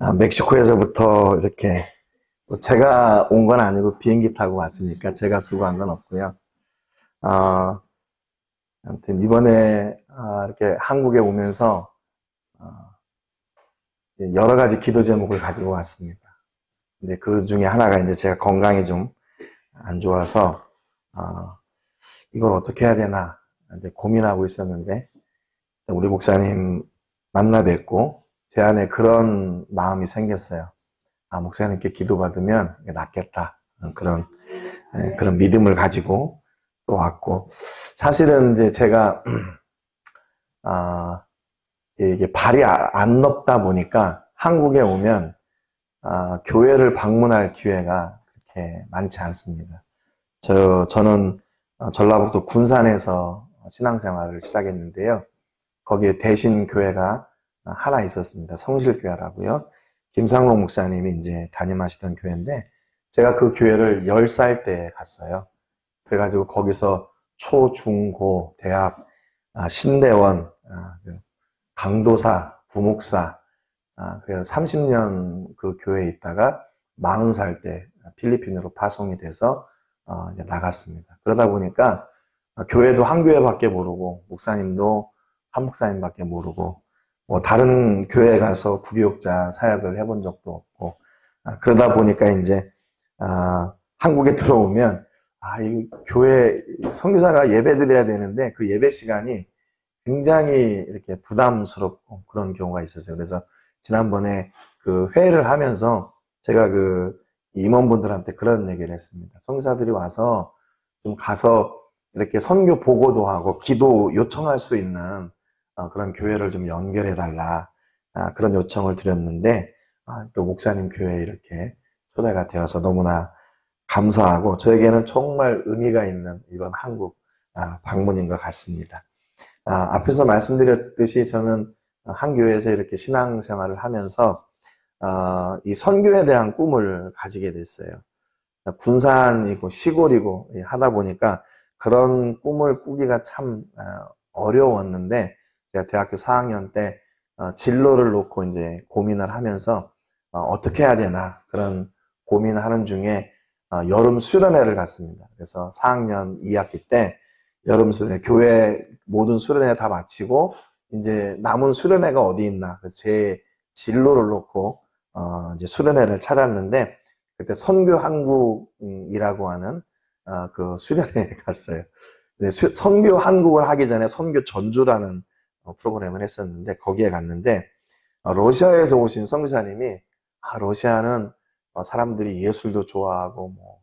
멕시코에서부터 이렇게 뭐 제가 온 건 아니고 비행기 타고 왔으니까 제가 수고한 건 없고요. 어, 아무튼 이번에 이렇게 한국에 오면서 어, 여러 가지 기도 제목을 가지고 왔습니다. 근데 그 중에 하나가 이제 제가 건강이 좀 안 좋아서 이걸 어떻게 해야 되나 이제 고민하고 있었는데 우리 목사님 만나 뵙고 제 안에 그런 마음이 생겼어요. 목사님께 기도받으면 낫겠다. 그런 믿음을 가지고 또 왔고, 사실은 이제 제가, 이게 발이 안 높다 보니까 한국에 오면, 교회를 방문할 기회가 그렇게 많지 않습니다. 저는 전라북도 군산에서 신앙생활을 시작했는데요. 거기에 대신 교회가 하나 있었습니다. 성실교회라고요. 김상록 목사님이 이제 담임하시던 교회인데, 제가 그 교회를 10살 때 갔어요. 그래가지고 거기서 초, 중, 고, 대학, 신대원, 그 강도사, 부목사, 그래서 30년 그 교회에 있다가 40살 때 필리핀으로 파송이 돼서 이제 나갔습니다. 그러다 보니까 교회도 한 교회밖에 모르고 목사님도 한 목사님밖에 모르고 뭐 다른 교회에 가서 구교육자 사역을 해본 적도 없고 그러다 보니까 이제 한국에 들어오면 이 교회 선교사가 예배 드려야 되는데 그 예배 시간이 굉장히 이렇게 부담스럽고 그런 경우가 있었어요. 그래서 지난번에 그 회의를 하면서 제가 그 임원분들한테 그런 얘기를 했습니다. 선교사들이 와서 좀 가서 이렇게 선교 보고도 하고 기도 요청할 수 있는 그런 교회를 좀 연결해 달라 그런 요청을 드렸는데 또 목사님 교회에 이렇게 초대가 되어서 너무나 감사하고 저에게는 정말 의미가 있는 이번 한국 방문인 것 같습니다. 앞에서 말씀드렸듯이 저는 한 교회에서 이렇게 신앙생활을 하면서 이 선교에 대한 꿈을 가지게 됐어요. 군산이고 시골이고 하다 보니까 그런 꿈을 꾸기가 참 어려웠는데 제가 대학교 4학년 때 진로를 놓고 이제 고민을 하면서 어떻게 해야 되나 그런 고민을 하는 중에 여름 수련회를 갔습니다. 그래서 4학년 2학기 때 여름 수련회, 교회 모든 수련회 다 마치고 이제 남은 수련회가 어디 있나 제 진로를 놓고 이제 수련회를 찾았는데 그때 선교 한국이라고 하는 그 수련회에 갔어요. 선교 한국을 하기 전에 선교 전주라는 프로그램을 했었는데 거기에 갔는데 러시아에서 오신 선교사님이 러시아는 사람들이 예술도 좋아하고 뭐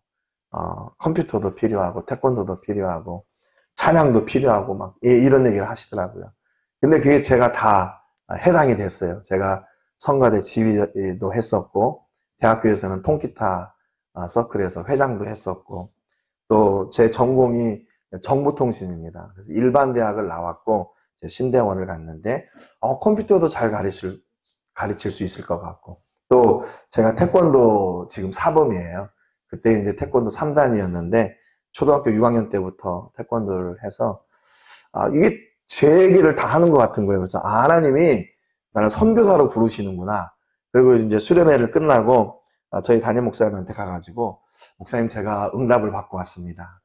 컴퓨터도 필요하고 태권도도 필요하고 찬양도 필요하고 막 이런 얘기를 하시더라고요. 근데 그게 제가 다 해당이 됐어요. 제가 성가대 지휘도 했었고 대학교에서는 통기타 서클에서 회장도 했었고 또 제 전공이 정보통신입니다. 그래서 일반 대학을 나왔고 신대원을 갔는데 컴퓨터도 잘 가르칠 수 있을 것 같고 또 제가 태권도 지금 사범이에요. 그때 이제 태권도 3단이었는데 초등학교 6학년 때부터 태권도를 해서 이게 제 얘기를 다 하는 것 같은 거예요. 그래서 하나님이 나를 선교사로 부르시는구나. 그리고 이제 수련회를 끝나고 저희 담임 목사님한테 가가지고 목사님 제가 응답을 받고 왔습니다.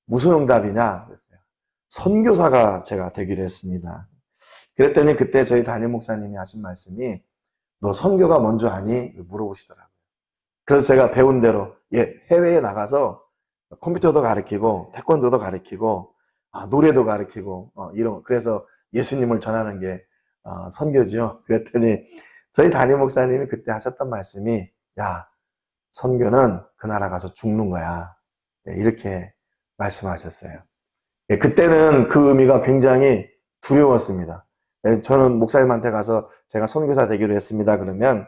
무슨 응답이냐 그랬어요. 선교사가 제가 되기로 했습니다. 그랬더니 그때 저희 담임 목사님이 하신 말씀이 너 선교가 뭔지 아니? 물어보시더라고요. 그래서 제가 배운 대로 해외에 나가서 컴퓨터도 가르치고 태권도도 가르치고 노래도 가르치고 그래서 예수님을 전하는 게 선교죠. 그랬더니 저희 담임 목사님이 그때 하셨던 말씀이 야 선교는 그 나라 가서 죽는 거야. 이렇게 말씀하셨어요. 그때는 그 의미가 굉장히 두려웠습니다. 저는 목사님한테 가서 제가 선교사 되기로 했습니다. 그러면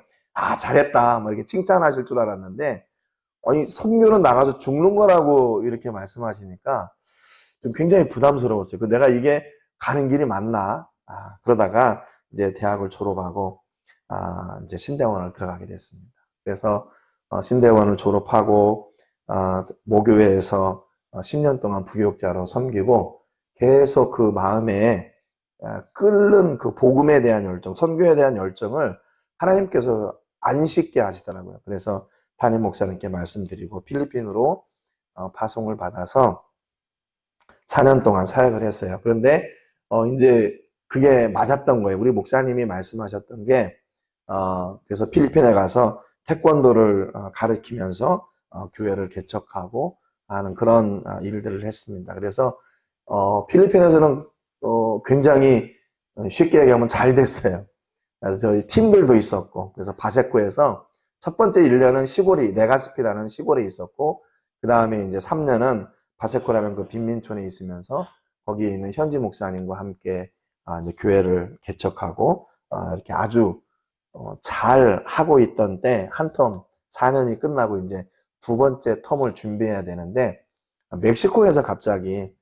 잘했다 뭐 이렇게 칭찬하실 줄 알았는데 아니 선교는 나가서 죽는 거라고 이렇게 말씀하시니까 좀 굉장히 부담스러웠어요. 내가 이게 가는 길이 맞나? 그러다가 이제 대학을 졸업하고 이제 신대원을 들어가게 됐습니다. 그래서 신대원을 졸업하고 모교회에서 10년 동안 부교육자로 섬기고 계속 그 마음에 끓는 그 복음에 대한 열정, 선교에 대한 열정을 하나님께서 안 쉽게 하시더라고요. 그래서 담임 목사님께 말씀드리고 필리핀으로 파송을 받아서 4년 동안 사역을 했어요. 그런데 이제 그게 맞았던 거예요. 우리 목사님이 말씀하셨던 게 그래서 필리핀에 가서 태권도를 가르치면서 교회를 개척하고 하는 그런 일들을 했습니다. 그래서 필리핀에서는 굉장히 쉽게 얘기하면 잘 됐어요. 그래서 저희 팀들도 있었고, 그래서 바세코에서 첫 번째 1년은 시골이 네가스피라는 시골에 있었고, 그 다음에 이제 3년은 바세코라는 그 빈민촌에 있으면서 거기에 있는 현지 목사님과 함께 이제 교회를 개척하고 이렇게 아주 잘 하고 있던 때 한 텀 4년이 끝나고 이제 두 번째 텀을 준비해야 되는데 멕시코에서 갑자기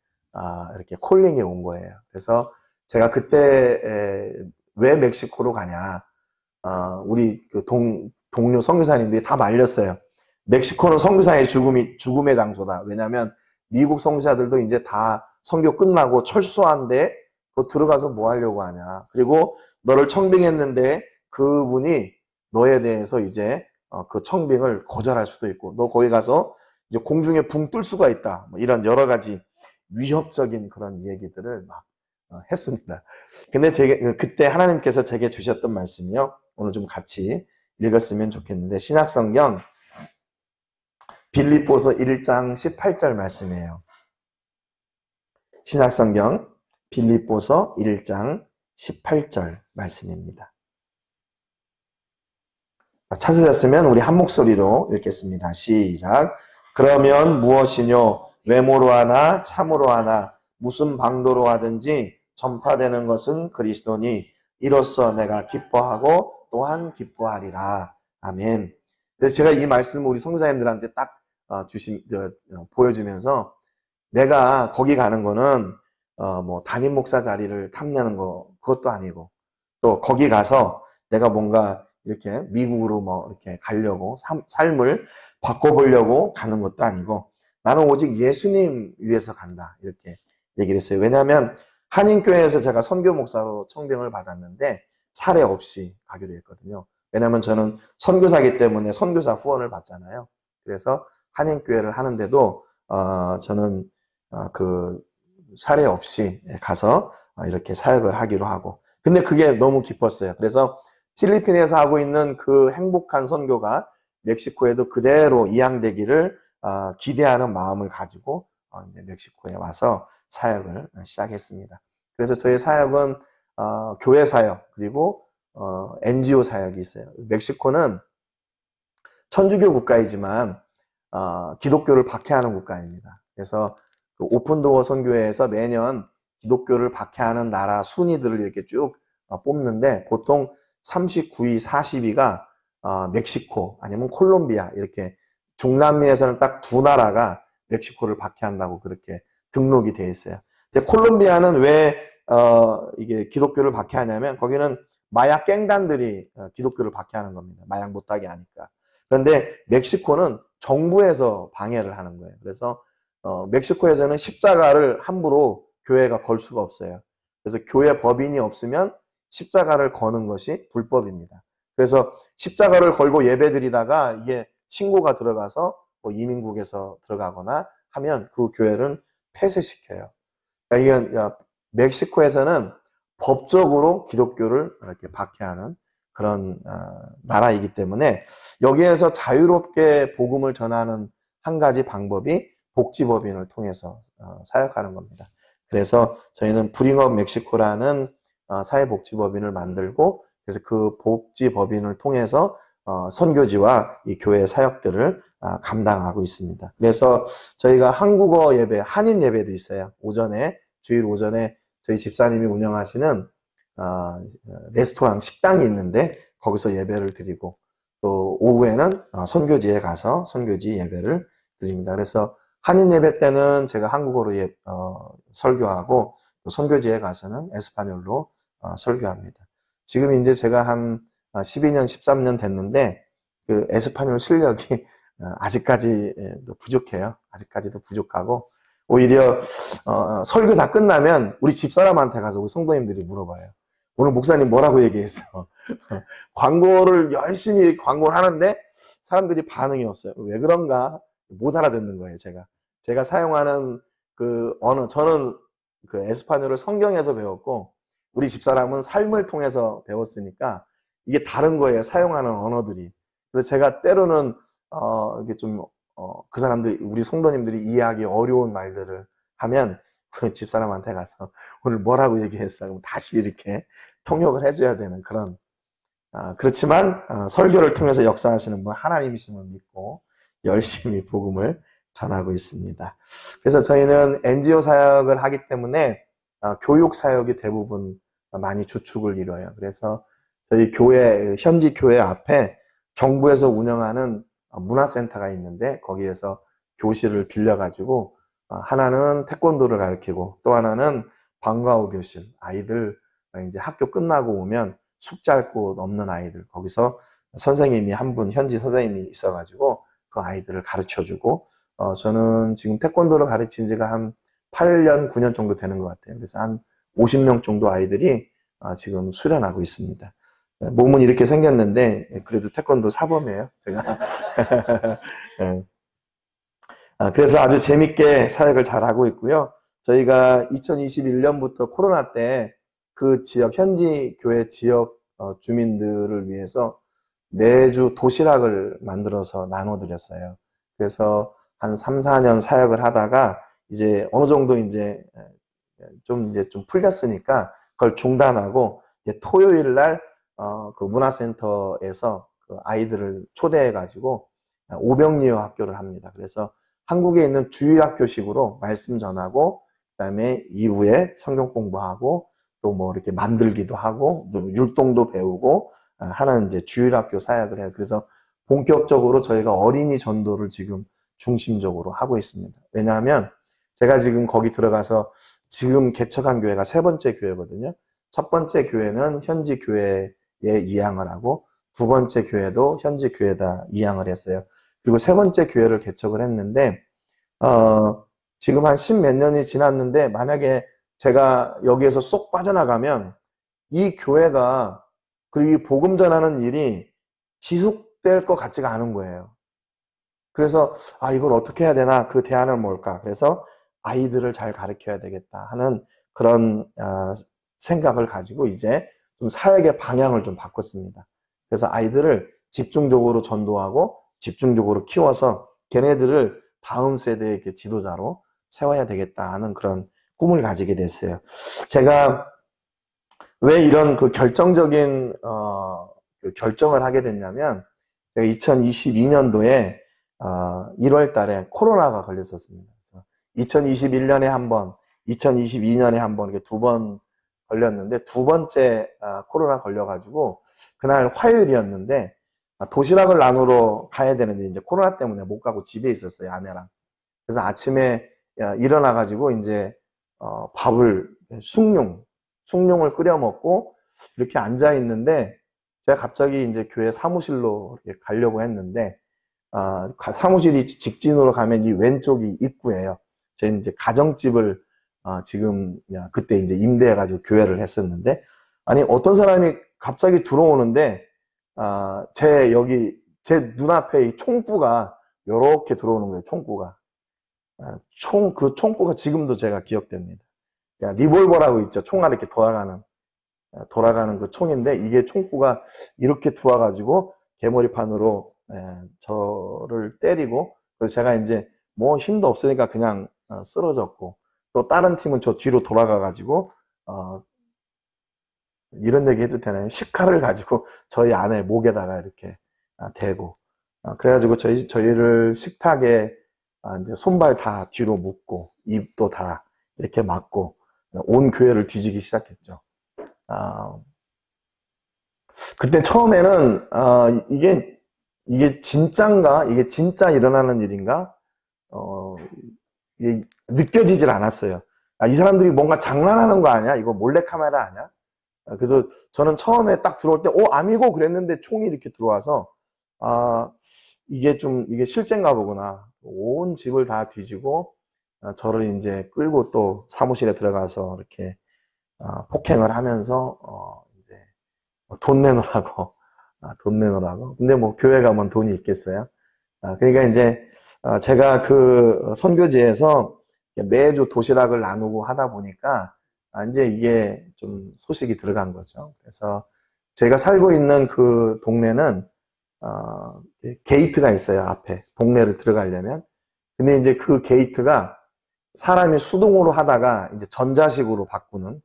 이렇게 콜링이 온 거예요. 그래서 제가 그때 왜 멕시코로 가냐? 우리 그 동료 선교사님들이 다 말렸어요. 멕시코는 선교사의 죽음의 장소다. 왜냐하면 미국 선교사들도 이제 다 선교 끝나고 철수한데 너 들어가서 뭐 하려고 하냐. 그리고 너를 청빙했는데 그분이 너에 대해서 이제 그 청빙을 거절할 수도 있고 너 거기 가서 이제 공중에 붕 뜰 수가 있다. 뭐 이런 여러 가지 위협적인 그런 얘기들을 막 했습니다. 근데 그때 하나님께서 제게 주셨던 말씀이요. 오늘 좀 같이 읽었으면 좋겠는데 신약성경 빌립보서 1장 18절 말씀이에요. 신약성경 빌립보서 1장 18절 말씀입니다. 찾으셨으면 우리 한 목소리로 읽겠습니다. 시작. 그러면 무엇이뇨? 외모로 하나 참으로 하나 무슨 방도로 하든지 전파되는 것은 그리스도니 이로써 내가 기뻐하고 또한 기뻐하리라. 아멘. 그래서 제가 이 말씀을 우리 성도자님들한테 딱 보여주면서 내가 거기 가는 거는 뭐 담임 목사 자리를 탐내는 거 그것도 아니고 또 거기 가서 내가 뭔가 이렇게 미국으로 뭐 이렇게 가려고 삶을 바꿔보려고 가는 것도 아니고 나는 오직 예수님 위해서 간다 이렇게 얘기를 했어요. 왜냐하면 한인교회에서 제가 선교 목사로 청빙을 받았는데 사례 없이 가기로 했거든요. 왜냐하면 저는 선교사이기 때문에 선교사 후원을 받잖아요. 그래서 한인교회를 하는데도 저는 그 사례 없이 가서 이렇게 사역을 하기로 하고 근데 그게 너무 기뻤어요. 그래서 필리핀에서 하고 있는 그 행복한 선교가 멕시코에도 그대로 이양되기를 기대하는 마음을 가지고 이제 멕시코에 와서 사역을 시작했습니다. 그래서 저희 사역은 교회 사역 그리고 NGO 사역이 있어요. 멕시코는 천주교 국가이지만 기독교를 박해하는 국가입니다. 그래서 그 오픈도어 선교회에서 매년 기독교를 박해하는 나라 순위들을 이렇게 쭉 뽑는데 보통 39위, 40위가 멕시코 아니면 콜롬비아 이렇게 중남미에서는 딱 두 나라가 멕시코를 박해한다고 그렇게 등록이 돼 있어요. 근데 콜롬비아는 왜 이게 기독교를 박해하냐면 거기는 마약 갱단들이 기독교를 박해하는 겁니다. 마약 못하게 하니까. 그런데 멕시코는 정부에서 방해를 하는 거예요. 그래서 멕시코에서는 십자가를 함부로 교회가 걸 수가 없어요. 그래서 교회 법인이 없으면 십자가를 거는 것이 불법입니다. 그래서 십자가를 걸고 예배드리다가 이게 신고가 들어가서 뭐 이민국에서 들어가거나 하면 그 교회를 폐쇄시켜요. 그러니까 이게 멕시코에서는 법적으로 기독교를 이렇게 박해하는 그런 나라이기 때문에 여기에서 자유롭게 복음을 전하는 한 가지 방법이 복지법인을 통해서 사역하는 겁니다. 그래서 저희는 브링업 멕시코라는 사회복지법인을 만들고 그래서 그 복지법인을 통해서 선교지와 이 교회 사역들을 감당하고 있습니다. 그래서 저희가 한국어 예배, 한인 예배도 있어요. 주일 오전에 저희 집사님이 운영하시는 레스토랑, 식당이 있는데 거기서 예배를 드리고 또 오후에는 선교지에 가서 선교지 예배를 드립니다. 그래서 한인 예배 때는 제가 한국어로 설교하고 또 선교지에 가서는 에스파뇰로 설교합니다. 지금 이제 제가 한 12년, 13년 됐는데 그 에스파뇰 실력이 아직까지도 부족해요. 아직까지도 부족하고 오히려 설교 다 끝나면 우리 집사람한테 가서 우리 성도님들이 물어봐요. 오늘 목사님 뭐라고 얘기했어? 광고를 열심히 광고를 하는데 사람들이 반응이 없어요. 왜 그런가? 못 알아듣는 거예요, 제가. 제가 사용하는 그 언어, 저는 그 에스파뇰을 성경에서 배웠고, 우리 집사람은 삶을 통해서 배웠으니까, 이게 다른 거예요, 사용하는 언어들이. 그래서 제가 때로는, 이게 좀, 그 사람들이, 우리 성도님들이 이해하기 어려운 말들을 하면, 그 집사람한테 가서, 오늘 뭐라고 얘기했어? 그럼 다시 이렇게 통역을 해줘야 되는 그런, 그렇지만 설교를 통해서 역사하시는 분 하나님이심을 믿고 열심히 복음을 전하고 있습니다. 그래서 저희는 NGO 사역을 하기 때문에 교육 사역이 대부분 많이 주축을 이뤄요. 그래서 저희 교회, 현지 교회 앞에 정부에서 운영하는 문화센터가 있는데 거기에서 교실을 빌려가지고 하나는 태권도를 가르치고 또 하나는 방과후 교실, 아이들 이제 학교 끝나고 오면 숙제할 곳 없는 아이들, 거기서 선생님이 한 분, 현지 선생님이 있어가지고 그 아이들을 가르쳐주고, 저는 지금 태권도를 가르친 지가 한 8년, 9년 정도 되는 것 같아요. 그래서 한 50명 정도 아이들이 지금 수련하고 있습니다. 몸은 이렇게 생겼는데, 그래도 태권도 사범이에요, 제가. 그래서 아주 재밌게 사역을 잘 하고 있고요. 저희가 2021년부터 코로나 때 그 지역, 현지 교회 지역 주민들을 위해서 매주 도시락을 만들어서 나눠드렸어요. 그래서 한 3, 4년 사역을 하다가 이제 어느 정도 이제 좀 풀렸으니까 그걸 중단하고 이제 토요일 날 그 문화센터에서 그 아이들을 초대해가지고 오병이어 학교를 합니다. 그래서 한국에 있는 주일학교식으로 말씀 전하고 그다음에 이후에 성경 공부하고 또 뭐 이렇게 만들기도 하고 또 율동도 배우고 하는 이제 주일학교 사역을 해요. 그래서 본격적으로 저희가 어린이 전도를 지금 중심적으로 하고 있습니다. 왜냐하면 제가 지금 거기 들어가서 지금 개척한 교회가 세 번째 교회거든요. 첫 번째 교회는 현지 교회에 이양을 하고 두 번째 교회도 현지 교회에다 이양을 했어요. 그리고 세 번째 교회를 개척을 했는데 지금 한 10몇 년이 지났는데 만약에 제가 여기에서 쏙 빠져나가면 이 교회가 그리고 이 복음 전하는 일이 지속될 것 같지가 않은 거예요. 그래서 이걸 어떻게 해야 되나 그 대안은 뭘까? 그래서 아이들을 잘 가르쳐야 되겠다 하는 그런 생각을 가지고 이제 좀 사역의 방향을 좀 바꿨습니다. 그래서 아이들을 집중적으로 전도하고 집중적으로 키워서 걔네들을 다음 세대의 지도자로 세워야 되겠다 하는 그런 꿈을 가지게 됐어요. 제가 왜 이런 그 결정적인 그 결정을 하게 됐냐면 제가 2022년도에 1월 달에 코로나가 걸렸었습니다. 그래서 2021년에 한 번, 2022년에 한 번, 이렇게 두 번 걸렸는데 두 번째 코로나 걸려가지고 그날 화요일이었는데 도시락을 나누러 가야 되는데 이제 코로나 때문에 못 가고 집에 있었어요, 아내랑. 그래서 아침에 일어나가지고 이제 밥을 숭늉을 끓여 먹고 이렇게 앉아 있는데 제가 갑자기 이제 교회 사무실로 가려고 했는데 사무실이 직진으로 가면 이 왼쪽이 입구예요. 저희는 이제 가정집을 지금 그때 이제 임대해가지고 교회를 했었는데 아니 어떤 사람이 갑자기 들어오는데 제 눈앞에 이 총구가 이렇게 들어오는 거예요. 총구가 그 총구가 지금도 제가 기억됩니다. 리볼버라고 있죠. 총알 이렇게 돌아가는 그 총인데 이게 총구가 이렇게 들어와가지고 개머리판으로 저를 때리고 그래서 제가 이제 뭐 힘도 없으니까 그냥 쓰러졌고 또 다른 팀은 저 뒤로 돌아가가지고 이런 얘기 해도 되나요? 식칼을 가지고 저희 아내 목에다가 이렇게 대고 그래가지고 저희를 식탁에 이제 손발 다 뒤로 묶고 입도 다 이렇게 막고 온 교회를 뒤지기 시작했죠. 그때 처음에는 이게 진짠가? 이게 진짜 일어나는 일인가? 이게 느껴지질 않았어요. 이 사람들이 뭔가 장난하는 거 아니야? 이거 몰래카메라 아니야? 그래서 저는 처음에 딱 들어올 때 아미고 그랬는데 총이 이렇게 들어와서 이게 실제인가 보구나. 온 집을 다 뒤지고 저를 이제 끌고 또 사무실에 들어가서 이렇게 폭행을 하면서 돈 내놓으라고. 돈 내놓으라고. 근데 뭐 교회 가면 돈이 있겠어요? 그러니까 이제 제가 그 선교지에서 매주 도시락을 나누고 하다 보니까 이제 이게 좀 소식이 들어간 거죠. 그래서 제가 살고 있는 그 동네는 게이트가 있어요, 앞에. 동네를 들어가려면. 근데 이제 그 게이트가 사람이 수동으로 하다가 이제 전자식으로 바꾸는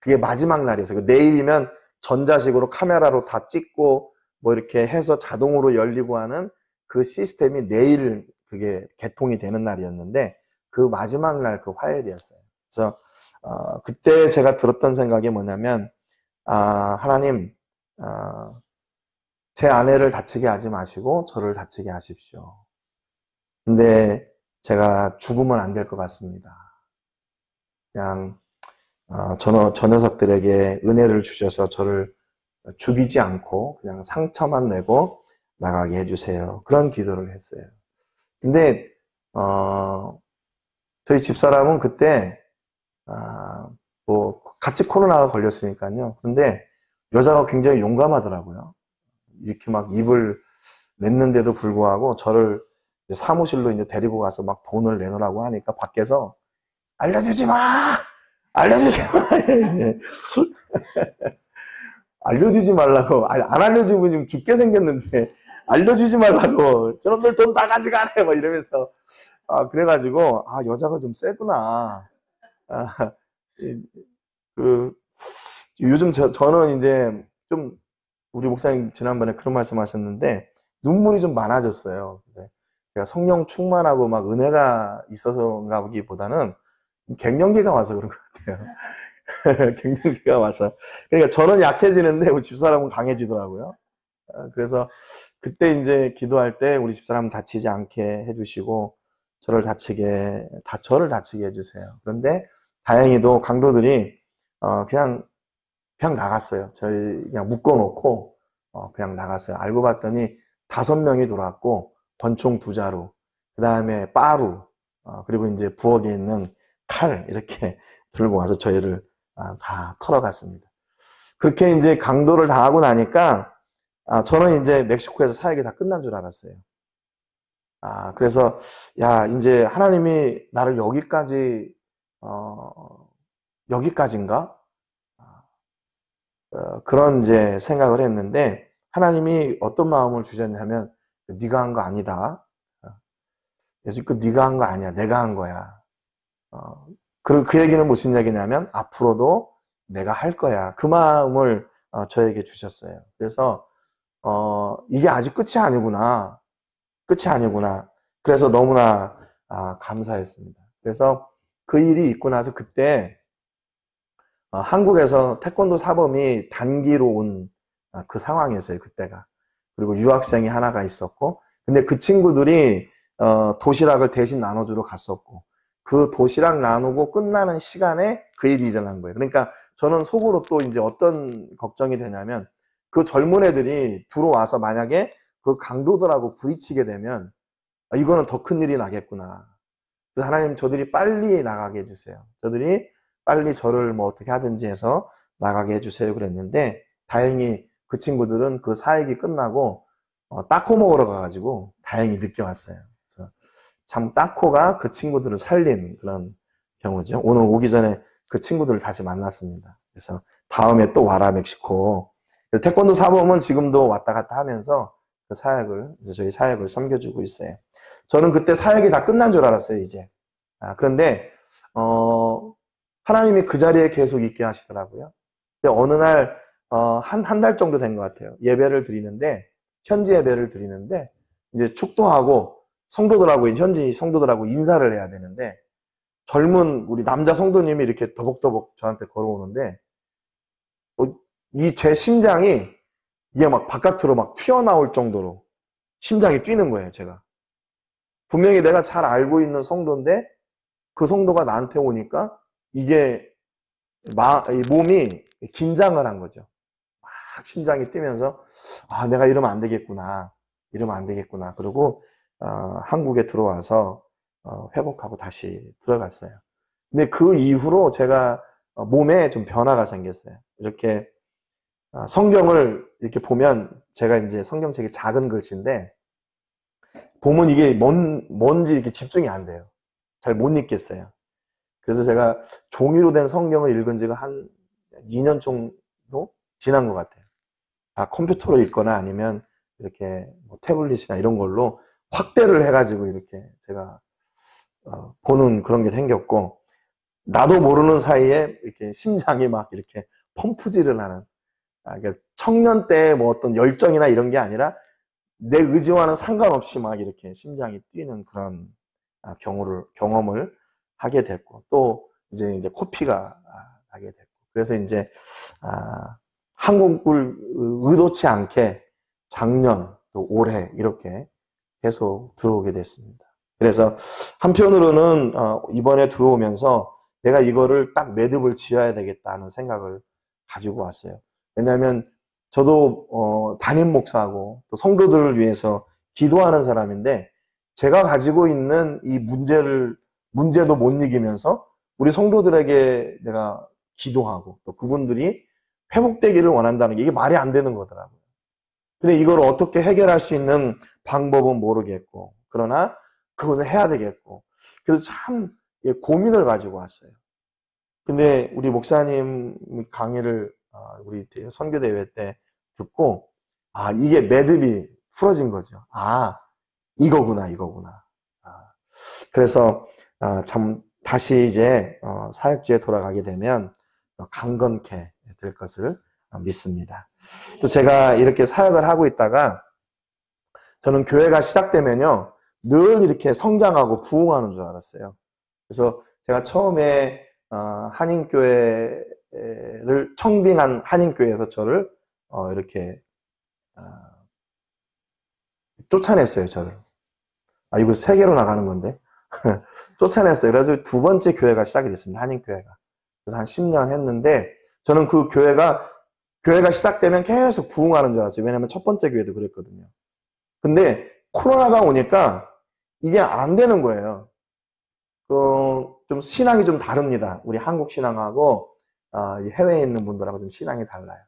그게 마지막 날이었어요. 내일이면 전자식으로 카메라로 다 찍고 뭐 이렇게 해서 자동으로 열리고 하는 그 시스템이 내일 그게 개통이 되는 날이었는데 그 마지막 날 그 화요일이었어요. 그래서 그때 제가 들었던 생각이 뭐냐면 하나님 제 아내를 다치게 하지 마시고 저를 다치게 하십시오. 근데 제가 죽으면 안 될 것 같습니다. 그냥 저 녀석들에게 은혜를 주셔서 저를 죽이지 않고 그냥 상처만 내고 나가게 해주세요. 그런 기도를 했어요. 근데 저희 집사람은 그때 뭐 같이 코로나가 걸렸으니까요. 근데 여자가 굉장히 용감하더라고요. 이렇게 막 입을 냈는데도 불구하고 저를 사무실로 이제 데리고 가서 막 돈을 내놓으라고 하니까 밖에서 알려주지 마! 알려주지 마! 알려주지 말라고. 안 알려주면 지금 죽게 생겼는데 알려주지 말라고. 저놈들 돈 다 가져가래! 막 이러면서 그래가지고 여자가 좀 세구나. 요즘 저는 이제 좀 우리 목사님 지난번에 그런 말씀하셨는데 눈물이 좀 많아졌어요. 제가 성령 충만하고 막 은혜가 있어서인가 보기보다는 갱년기가 와서 그런 것 같아요. 갱년기가 와서. 그러니까 저는 약해지는데 우리 집사람은 강해지더라고요. 그래서 그때 이제 기도할 때 우리 집사람 다치지 않게 해주시고 저를 다치게 해주세요. 그런데 다행히도 강도들이 그냥 나갔어요. 저희 그냥 묶어놓고 그냥 나갔어요. 알고 봤더니 5명이 들어왔고 권총 2자루, 그 다음에 빠루, 그리고 이제 부엌에 있는 칼 이렇게 들고 와서 저희를 다 털어갔습니다. 그렇게 이제 강도를 당하고 나니까 저는 이제 멕시코에서 사역이 다 끝난 줄 알았어요. 그래서 이제 하나님이 나를 여기까지인가? 그런 이제 생각을 했는데 하나님이 어떤 마음을 주셨냐면 네가 한 거 아니다. 그래서 네가 한 거 아니야. 내가 한 거야. 그 얘기는 무슨 얘기냐면 앞으로도 내가 할 거야. 그 마음을 저에게 주셨어요. 그래서 이게 아직 끝이 아니구나. 그래서 너무나 감사했습니다. 그래서 그 일이 있고 나서 그때 한국에서 태권도 사범이 단기로 온 그 상황이었어요. 그때가. 그리고 유학생이 하나가 있었고 근데 그 친구들이 도시락을 대신 나눠주러 갔었고 그 도시락 나누고 끝나는 시간에 그 일이 일어난 거예요. 그러니까 저는 속으로 또 이제 어떤 걱정이 되냐면 그 젊은 애들이 들어와서 만약에 그 강도들하고 부딪히게 되면 이거는 더 큰 일이 나겠구나. 그래서 하나님 저들이 빨리 나가게 해주세요. 저들이 빨리 저를 뭐 어떻게 하든지 해서 나가게 해주세요 그랬는데 다행히 그 친구들은 그 사역이 끝나고 따코 먹으러 가가지고 다행히 늦게 왔어요. 그래서 참 따코가 그 친구들을 살린 그런 경우죠. 오늘 오기 전에 그 친구들을 다시 만났습니다. 그래서 다음에 또 와라 멕시코. 태권도 사범은 지금도 왔다 갔다 하면서 그 저희 사역을 섬겨주고 있어요. 저는 그때 사역이 다 끝난 줄 알았어요, 이제. 그런데 하나님이 그 자리에 계속 있게 하시더라고요. 근데 어느 날 한 달 정도 된 것 같아요. 예배를 드리는데 현지 예배를 드리는데 이제 축도하고 현지 성도들하고 인사를 해야 되는데 젊은 우리 남자 성도님이 이렇게 더벅더벅 저한테 걸어오는데 이 제 심장이 이게 막 바깥으로 막 튀어나올 정도로 심장이 뛰는 거예요, 제가. 분명히 내가 잘 알고 있는 성도인데 그 성도가 나한테 오니까 이게 몸이 긴장을 한 거죠. 막 심장이 뛰면서 내가 이러면 안 되겠구나. 그리고 한국에 들어와서 회복하고 다시 들어갔어요. 근데 그 이후로 제가 몸에 좀 변화가 생겼어요. 이렇게 성경을 이렇게 보면 제가 이제 성경책이 작은 글씨인데 보면 이게 뭔지 이렇게 집중이 안 돼요. 잘 못 읽겠어요. 그래서 제가 종이로 된 성경을 읽은 지가 한 2년 정도 지난 것 같아요. 컴퓨터로 읽거나 아니면 이렇게 뭐 태블릿이나 이런 걸로 확대를 해가지고 이렇게 제가 보는 그런 게 생겼고, 나도 모르는 사이에 이렇게 심장이 막 이렇게 펌프질을 하는, 그러니까 청년 때의 뭐 어떤 열정이나 이런 게 아니라 내 의지와는 상관없이 막 이렇게 심장이 뛰는 그런 경험을 하게 됐고, 또 이제 코피가 나게 됐고, 그래서 이제 한국을 의도치 않게 작년 또 올해 이렇게 계속 들어오게 됐습니다. 그래서 한편으로는 이번에 들어오면서 내가 이거를 딱 매듭을 지어야 되겠다는 생각을 가지고 왔어요. 왜냐하면 저도 담임 목사하고 또 성도들을 위해서 기도하는 사람인데, 제가 가지고 있는 이 문제도 못 이기면서 우리 성도들에게 내가 기도하고 또 그분들이 회복되기를 원한다는 게 이게 말이 안 되는 거더라고요. 근데 이걸 어떻게 해결할 수 있는 방법은 모르겠고, 그러나 그것은 해야 되겠고, 그래서 참 고민을 가지고 왔어요. 근데 우리 목사님 강의를 우리 선교대회 때 듣고, 이게 매듭이 풀어진 거죠. 이거구나. 그래서 참 다시 이제 사역지에 돌아가게 되면 강건케 될 것을 믿습니다. 또 제가 이렇게 사역을 하고 있다가 저는 교회가 시작되면요 늘 이렇게 성장하고 부흥하는 줄 알았어요. 그래서 제가 처음에 한인교회를 청빙한 한인교회에서 저를 이렇게 쫓아냈어요. 저를. 이거 세계로 나가는 건데 쫓아냈어요. 그래서 두 번째 교회가 시작이 됐습니다. 한인교회가. 그래서 한 10년 했는데 저는 그 교회가 시작되면 계속 부흥하는 줄 알았어요. 왜냐하면 첫 번째 교회도 그랬거든요. 근데 코로나가 오니까 이게 안 되는 거예요. 좀 신앙이 좀 다릅니다. 우리 한국 신앙하고 해외에 있는 분들하고 좀 신앙이 달라요.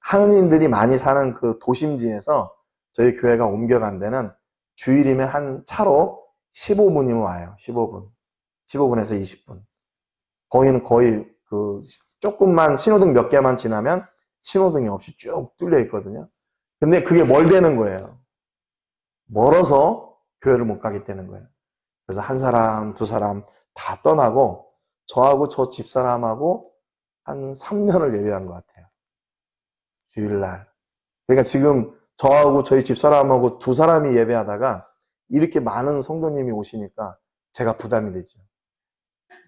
한인들이 많이 사는 그 도심지에서 저희 교회가 옮겨간 데는 주일이면 한 차로 15분이면 와요. 15분에서 20분. 거의 조금만 신호등 몇 개만 지나면 신호등이 없이 쭉 뚫려 있거든요. 근데 그게 멀다는 거예요. 멀어서 교회를 못 가겠다는 거예요. 그래서 한 사람, 두 사람 다 떠나고 저하고 저 집사람하고 한 3년을 예배한 것 같아요. 주일날. 그러니까 지금 저하고 저희 집사람하고 두 사람이 예배하다가 이렇게 많은 성도님이 오시니까 제가 부담이 되죠.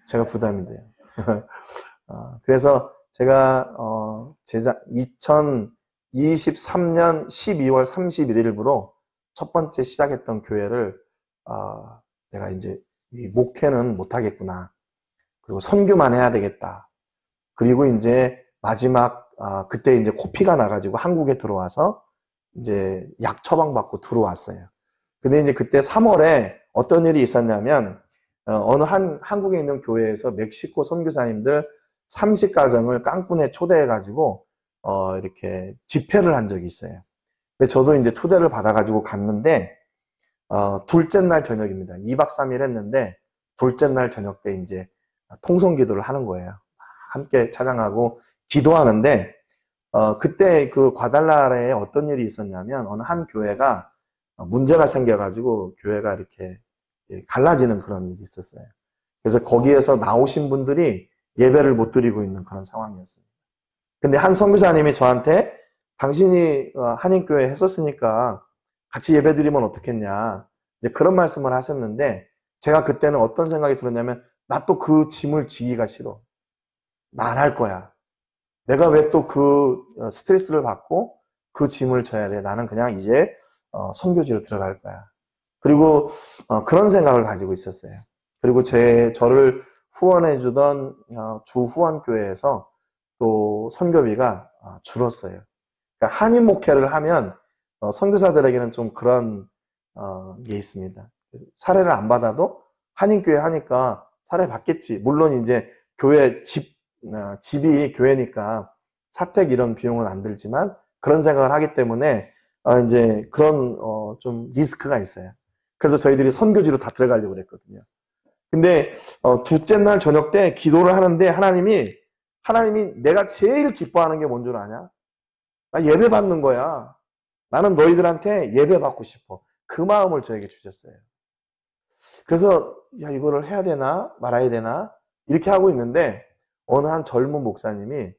제가 부담이 돼요. 그래서 제가 2023년 12월 31일부로 첫 번째 시작했던 교회를 내가 이제 이 목회는 못하겠구나. 그리고 선교만 해야 되겠다. 그리고 이제 마지막 그때 이제 코피가 나가지고 한국에 들어와서 이제 약 처방받고 들어왔어요. 근데 이제 그때 3월에 어떤 일이 있었냐면 어느 한국에 있는 교회에서 멕시코 선교사님들 30가정을 깡꾼에 초대해가지고 이렇게 집회를 한 적이 있어요. 근데 저도 이제 초대를 받아가지고 갔는데 둘째 날 저녁입니다. 2박 3일 했는데 둘째 날 저녁 때 이제 통성 기도를 하는 거예요. 함께 찬양하고 기도하는데 그때 그 과달라라에 어떤 일이 있었냐면 어느 한 교회가 문제가 생겨가지고 교회가 이렇게 갈라지는 그런 일이 있었어요. 그래서 거기에서 나오신 분들이 예배를 못 드리고 있는 그런 상황이었습니다. 근데 한 선교사님이 저한테 당신이 한인교회 했었으니까 같이 예배 드리면 어떻겠냐 이제 그런 말씀을 하셨는데 제가 그때는 어떤 생각이 들었냐면 나 또 그 짐을 지기가 싫어. 나 안 할 거야. 내가 왜 또 그 스트레스를 받고 그 짐을 져야 돼. 나는 그냥 이제 선교지로 들어갈 거야. 그리고 그런 생각을 가지고 있었어요. 그리고 저를 후원해 주던 주 후원교회에서 또 선교비가 줄었어요. 그러니까 한인 목회를 하면 선교사들에게는 좀 그런 게 있습니다. 사례를 안 받아도 한인교회 하니까 사례 받겠지. 물론 이제 교회 집이 교회니까 사택 이런 비용은 안 들지만 그런 생각을 하기 때문에 이제 그런 좀 리스크가 있어요. 그래서 저희들이 선교지로 다 들어가려고 그랬거든요. 근데 둘째 날 저녁 때 기도를 하는데 하나님이 내가 제일 기뻐하는 게 뭔 줄 아냐? 나 예배 받는 거야. 나는 너희들한테 예배 받고 싶어. 그 마음을 저에게 주셨어요. 그래서 야, 이거를 해야 되나 말아야 되나 이렇게 하고 있는데 어느 한 젊은 목사님이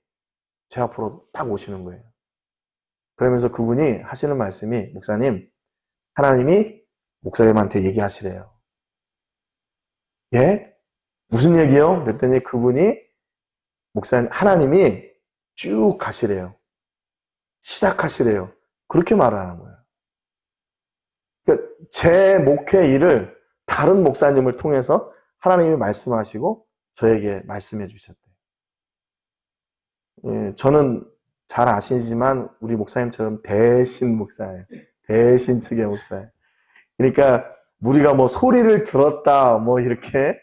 제 앞으로 딱 오시는 거예요. 그러면서 그분이 하시는 말씀이, 목사님, 하나님이 목사님한테 얘기하시래요. 예? 무슨 얘기요? 그랬더니 그분이, 목사님, 하나님이 쭉 가시래요. 시작하시래요. 그렇게 말하는 거예요. 그러니까 제 목회 일을 다른 목사님을 통해서 하나님이 말씀하시고 저에게 말씀해 주셨대요. 예, 저는 잘 아시지만 우리 목사님처럼 대신 목사예요. 대신 측의 목사예요. 그러니까 우리가 뭐 소리를 들었다 뭐 이렇게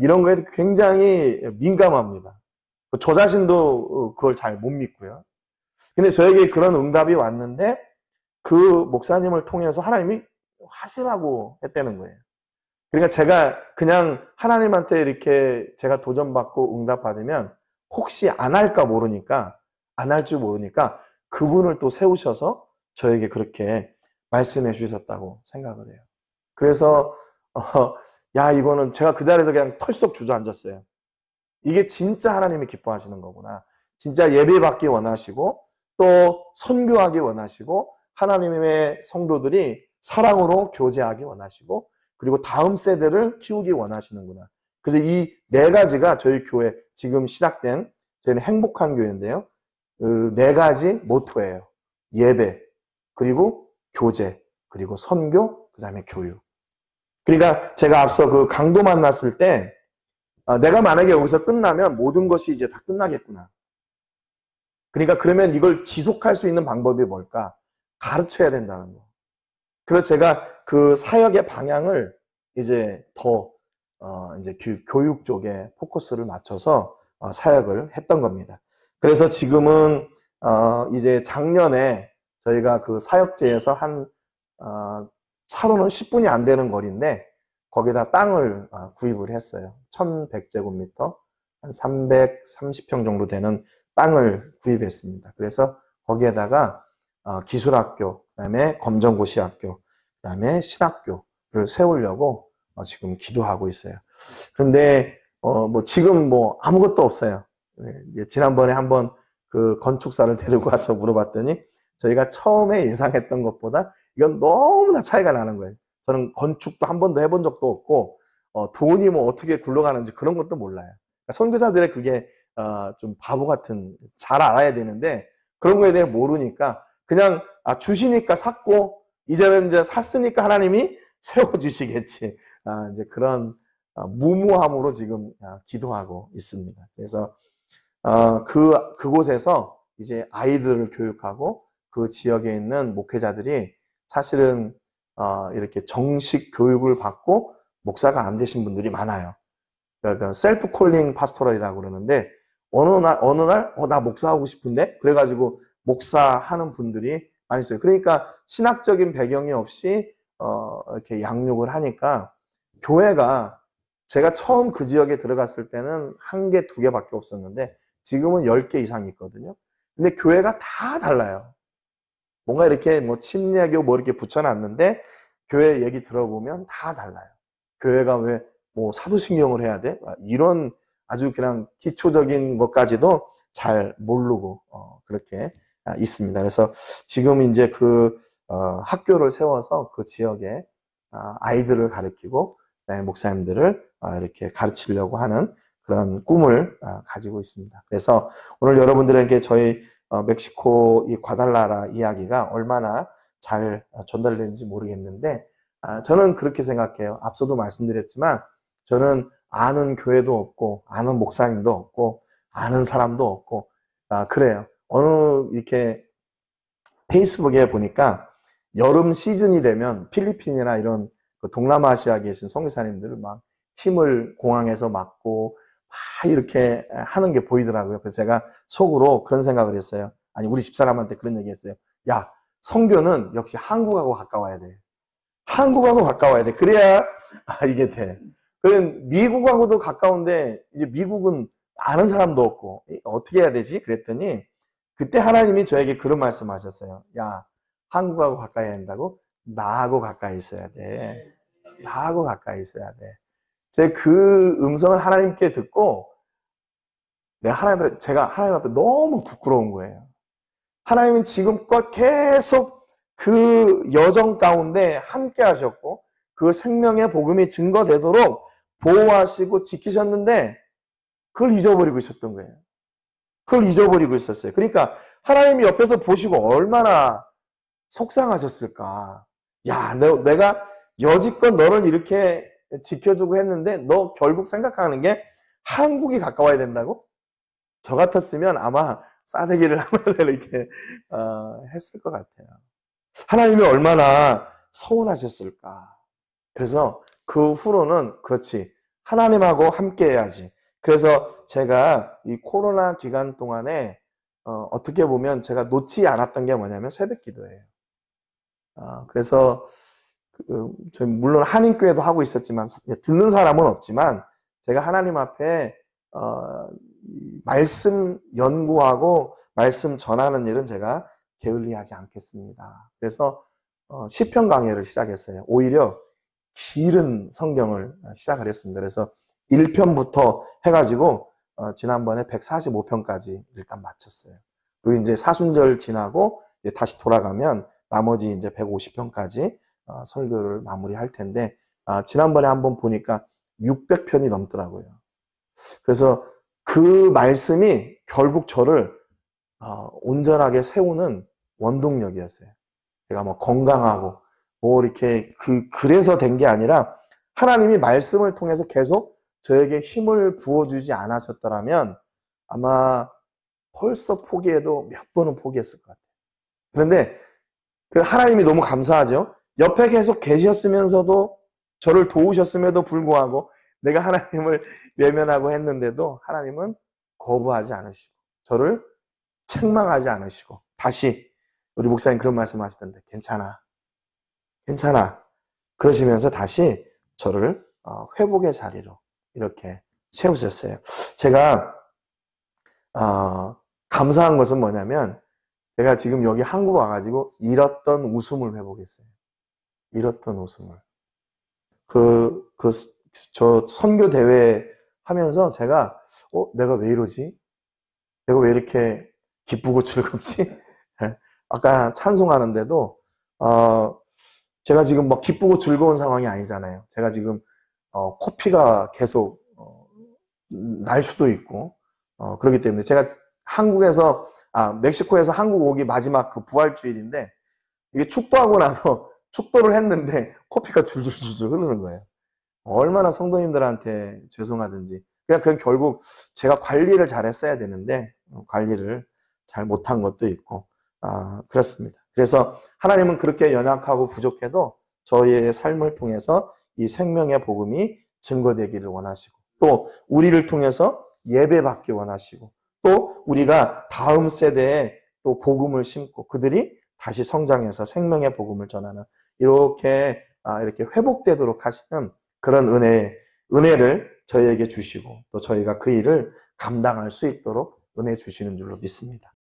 이런 거에 굉장히 민감합니다. 저 자신도 그걸 잘 못 믿고요. 근데 저에게 그런 응답이 왔는데 그 목사님을 통해서 하나님이 하시라고 했다는 거예요. 그러니까 제가 그냥 하나님한테 이렇게 제가 도전받고 응답받으면 혹시 안 할까 모르니까, 안 할 줄 모르니까 그분을 또 세우셔서 저에게 그렇게 말씀해 주셨다고 생각을 해요. 그래서 야, 이거는 제가 그 자리에서 그냥 털썩 주저앉았어요. 이게 진짜 하나님이 기뻐하시는 거구나. 진짜 예배받기 원하시고 또 선교하기 원하시고 하나님의 성도들이 사랑으로 교제하기 원하시고 그리고 다음 세대를 키우기 원하시는구나. 그래서 이 네 가지가 저희 교회 지금 시작된 저희는 행복한 교회인데요. 그 네 가지 모토예요. 예배, 그리고 교제, 그리고 선교, 그 다음에 교육. 그러니까 제가 앞서 그 강도 만났을 때 내가 만약에 여기서 끝나면 모든 것이 이제 다 끝나겠구나. 그러니까 그러면 이걸 지속할 수 있는 방법이 뭘까? 가르쳐야 된다는 거. 그래서 제가 그 사역의 방향을 이제 더 이제 교육 쪽에 포커스를 맞춰서 사역을 했던 겁니다. 그래서 지금은 이제 작년에 저희가 그 사역지에서 한 차로는 10분이 안 되는 거리인데 거기다 땅을 구입을 했어요. 1100제곱미터, 한 330평 정도 되는 땅을 구입했습니다. 그래서 거기에다가 기술학교, 그다음에 검정고시학교, 그다음에 신학교를 세우려고 지금 기도하고 있어요. 그런데 뭐 지금 뭐 아무것도 없어요. 지난번에 한번 그 건축사를 데리고 와서 물어봤더니 저희가 처음에 예상했던 것보다 이건 너무나 차이가 나는 거예요. 저는 건축도 한 번도 해본 적도 없고 돈이 뭐 어떻게 굴러가는지 그런 것도 몰라요. 그러니까 선교사들의 그게 좀 바보 같은, 잘 알아야 되는데 그런 거에 대해 모르니까 그냥 주시니까 샀고 이제는 이제 샀으니까 하나님이 세워주시겠지. 이제 그런 무모함으로 지금 기도하고 있습니다. 그래서 그곳에서 이제 아이들을 교육하고 그 지역에 있는 목회자들이 사실은 이렇게 정식 교육을 받고 목사가 안 되신 분들이 많아요. 그러니까 셀프 콜링 파스토럴이라고 그러는데 어느 날 나 목사하고 싶은데 그래가지고 목사하는 분들이 많이 있어요. 그러니까 신학적인 배경이 없이 이렇게 양육을 하니까 교회가, 제가 처음 그 지역에 들어갔을 때는 1개, 2개밖에 없었는데 지금은 10개 이상 있거든요. 근데 교회가 다 달라요. 뭔가 이렇게 뭐 침례교 뭐 이렇게 붙여놨는데 교회 얘기 들어보면 다 달라요. 교회가 왜 뭐 사도신경을 해야 돼? 이런 아주 그냥 기초적인 것까지도 잘 모르고 그렇게 있습니다. 그래서 지금 이제 그 학교를 세워서 그 지역에 아이들을 가르치고 그다음에 목사님들을 이렇게 가르치려고 하는 그런 꿈을 가지고 있습니다. 그래서 오늘 여러분들에게 저희 멕시코 이 과달라라 이야기가 얼마나 잘 전달되는지 모르겠는데 저는 그렇게 생각해요. 앞서도 말씀드렸지만 저는 아는 교회도 없고 아는 목사님도 없고 아는 사람도 없고 그래요. 어느 이렇게 페이스북에 보니까 여름 시즌이 되면 필리핀이나 이런 그 동남아시아에 계신 선교사님들을 막 힘을 공항에서 맞고 막 이렇게 하는 게 보이더라고요. 그래서 제가 속으로 그런 생각을 했어요. 아니, 우리 집사람한테 그런 얘기 했어요. 야, 선교는 역시 한국하고 가까워야 돼. 한국하고 가까워야 돼. 그래야 이게 돼. 그럼 미국하고도 가까운데 이제 미국은 아는 사람도 없고 어떻게 해야 되지? 그랬더니 그때 하나님이 저에게 그런 말씀하셨어요. 야, 한국하고 가까이 한다고? 나하고 가까이 있어야 돼. 나하고 가까이 있어야 돼. 제 그 음성을 하나님께 듣고 제가 하나님 앞에 너무 부끄러운 거예요. 하나님은 지금껏 계속 그 여정 가운데 함께 하셨고 그 생명의 복음이 증거되도록 보호하시고 지키셨는데 그걸 잊어버리고 있었던 거예요. 그걸 잊어버리고 있었어요. 그러니까 하나님이 옆에서 보시고 얼마나 속상하셨을까. 야, 내가 여지껏 너를 이렇게 지켜주고 했는데 너 결국 생각하는 게 한국이 가까워야 된다고? 저 같았으면 아마 싸대기를 하면 이렇게 했을 것 같아요. 하나님이 얼마나 서운하셨을까. 그래서 그 후로는 그렇지. 하나님하고 함께 해야지. 그래서 제가 이 코로나 기간 동안에 어떻게 보면 제가 놓지 않았던 게 뭐냐면 새벽 기도예요. 그래서 저희 물론 한인교회도 하고 있었지만 듣는 사람은 없지만 제가 하나님 앞에 말씀 연구하고 말씀 전하는 일은 제가 게을리하지 않겠습니다. 그래서 시편 강해를 시작했어요. 오히려 길은 성경을 시작을 했습니다. 그래서 1편부터 해가지고 지난번에 145편까지 일단 마쳤어요. 그리고 이제 사순절 지나고 이제 다시 돌아가면 나머지 이제 150편까지 설교를 마무리할 텐데 지난번에 한번 보니까 600편이 넘더라고요. 그래서 그 말씀이 결국 저를 온전하게 세우는 원동력이었어요. 제가 뭐 건강하고 뭐 이렇게 그래서 된 게 아니라 하나님이 말씀을 통해서 계속 저에게 힘을 부어주지 않으셨더라면 아마 벌써 포기해도 몇 번은 포기했을 것 같아요. 그런데 그 하나님이 너무 감사하죠. 옆에 계속 계셨으면서도 저를 도우셨음에도 불구하고 내가 하나님을 외면하고 했는데도 하나님은 거부하지 않으시고 저를 책망하지 않으시고 다시 우리 목사님 그런 말씀 하시던데 괜찮아. 괜찮아. 그러시면서 다시 저를 회복의 자리로 이렇게 세우셨어요. 제가 감사한 것은 뭐냐면 제가 지금 여기 한국 와가지고 잃었던 웃음을 회복했어요. 잃었던 웃음을. 저 선교 대회 하면서 제가 내가 왜 이러지? 내가 왜 이렇게 기쁘고 즐겁지? 아까 찬송하는데도 제가 지금 막 기쁘고 즐거운 상황이 아니잖아요. 제가 지금 코피가 계속 날 수도 있고 그렇기 때문에 제가 멕시코에서 한국 오기 마지막 그 부활주일인데 이게 축도하고 나서 축도를 했는데 코피가 줄줄줄줄 흐르는 거예요. 얼마나 성도님들한테 죄송하든지 그냥 결국 제가 관리를 잘 했어야 되는데 관리를 잘 못한 것도 있고 그렇습니다. 그래서 하나님은 그렇게 연약하고 부족해도 저희의 삶을 통해서 이 생명의 복음이 증거되기를 원하시고 또 우리를 통해서 예배받기 원하시고 또 우리가 다음 세대에 또 복음을 심고 그들이 다시 성장해서 생명의 복음을 전하는 이렇게 회복되도록 하시는 그런 은혜를 저희에게 주시고 또 저희가 그 일을 감당할 수 있도록 은혜 주시는 줄로 믿습니다.